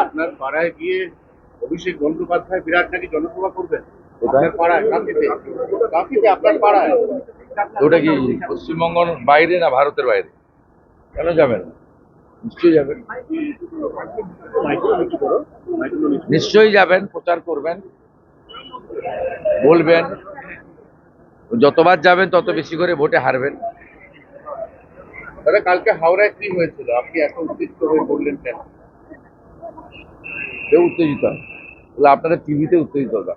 আপনার পাড়ায় গিয়ে অভিষেক বন্দ্যোপাধ্যায় বিরাট নাকি জনসভা করবেন আপনার পাড়ায় কাঁথিতে, কাঁথিতে আপনার পাড়ায়। ওটা কি পশ্চিমবঙ্গের বাইরে না ভারতের বাইরে? কেন যাবেন? নিশ্চয়ই যাবেন, নিশ্চয়ই যাবেন, প্রচার করবেন, বলবেন। যতবার যাবেন তত বেশি করে ভোটে হারবেন। দাদা, কালকে হাওড়ায় কি হয়েছিল? আপনি এত উত্তেজিত হয়ে বললেন কেন? কেউ উত্তেজিত হয়? আপনারা টিভিতে উত্তেজিত হন।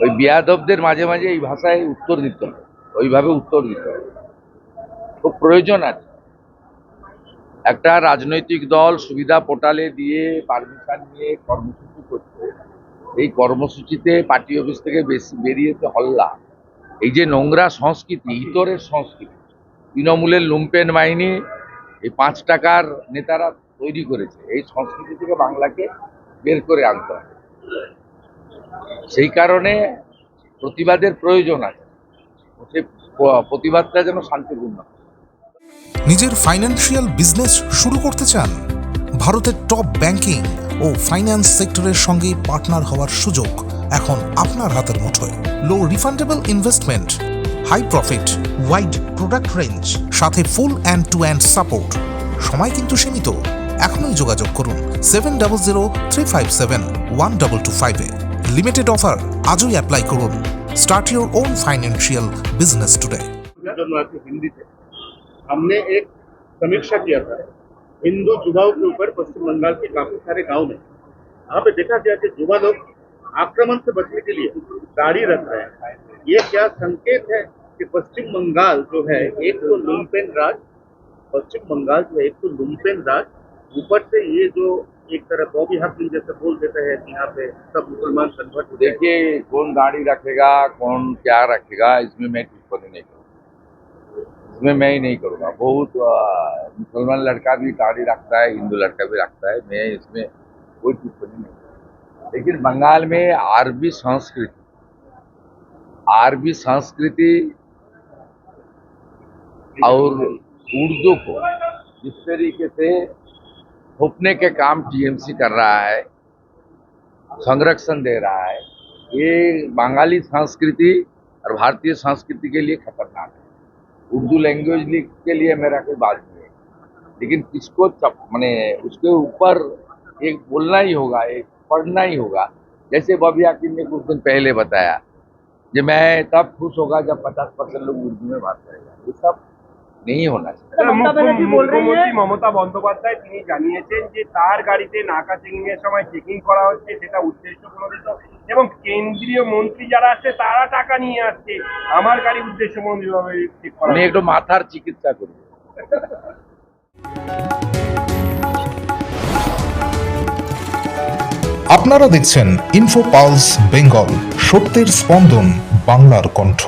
ওই বিয়াদবদের মাঝে মাঝে এই ভাষায় উত্তর দিতে হয়, ওইভাবে উত্তর দিতে হয়। খুব প্রয়োজন আছে। একটা রাজনৈতিক দল সুবিধা পোর্টালে দিয়ে পারমিশন নিয়ে কর্মসূচি করছে, এই কর্মসূচিতে পার্টি অফিস থেকে বেরিয়েছে হল্লা। এই যে নোংরা সংস্কৃতি, ইতরের সংস্কৃতি, তৃণমূলের লুম্পেন বাহিনী, এই 5 টাকার নেতারা তৈরি করেছে। এই সংস্কৃতি থেকে বাংলাকে বের করে আনতে হবে। সেই কারণে প্রতিবাদের প্রয়োজন আছে। সেই প্রতিবাদটা যেন শান্তিপূর্ণ। নিজের ফাইন্যান্সিয়াল বিজনেস শুরু করতে চান? ভারতের টপ ব্যাংকিং ও ফাইন্যান্স সেক্টরের সঙ্গে পার্টনার হওয়ার সুযোগ এখন আপনার হাতের মুঠোয়। Low refundable investment, high profit, wide product range, সাথে full end to end support. সময় কিন্তু সীমিত। এখনই যোগাযোগ করুন 7003571225 লিমিটেড অফার আজই অ্যাপ্লাই করুন। Start your own financial business today. Hindi से हमने एक समीक्षा किया था हिंदू युवाओं के ऊपर पश्चिम बंगाल के काफी सारे गांव में। यहाँ पे देखा गया कि युवा लोग आक्रमण से बचने के लिए दाढ़ी रख रहे हैं। ये क्या संकेत है कि पश्चिम बंगाल जो है एक तो लुम्पेन राज, पश्चिम बंगाल जो है एक तो लुम्पेन राज, ऊपर से ये जो एक तरह बॉबी हकीम जैसे बोल देते हैं कि यहाँ पे सब मुसलमान कन्वर्ट। देखिए, कौन दाढ़ी रखेगा, कौन क्या रखेगा, इसमें मैं टिप्पणी नहीं करूँगा। इसमें मैं ही नहीं करूँगा। बहुत मुसलमान लड़का भी दाढ़ी रखता है, हिंदू लड़का भी रखता है, मैं इसमें कोई टिप्पणी नहीं करूँगा। लेकिन बंगाल में आरबी संस्कृति और उर्दू को जिस तरीके से थोपने के काम टीएमसी कर रहा है, संरक्षण दे रहा है, ये बंगाली संस्कृति और भारतीय संस्कृति के लिए खतरनाक है। उर्दू लैंग्वेज के लिए मेरा कोई बात नहीं है, लेकिन किसको मैंने उसके ऊपर एक बोलना ही होगा, एक पढ़ना ही होगा। जैसे बॉबी हाकिम ने कुछ दिन पहले बताया कि मैं तब खुश होगा जब 50% लोग उर्दू में बात करेगा। ये सब नहीं होना चाहिए। মুখ্যমন্ত্রী মমতা বন্দ্যোপাধ্যায় তিনি জানিয়েছেন যে তার গাড়িতে নাকা চেকিং এর সময় চেকিং করা হচ্ছে, সেটা উদ্দেশ্যপ্রণোদিত, এবং কেন্দ্রীয় মন্ত্রী যারা আছে তারা টাকা নিয়ে আসছে। আমার গাড়ি উদ্দেশ্যপ্রণোদিতভাবে চেক করা। উনি একটু মাথার চিকিৎসা করবে। আপনারা দেখছেন ইনফো পালস বেঙ্গল, সত্যের স্পন্দন, বাংলার কণ্ঠ।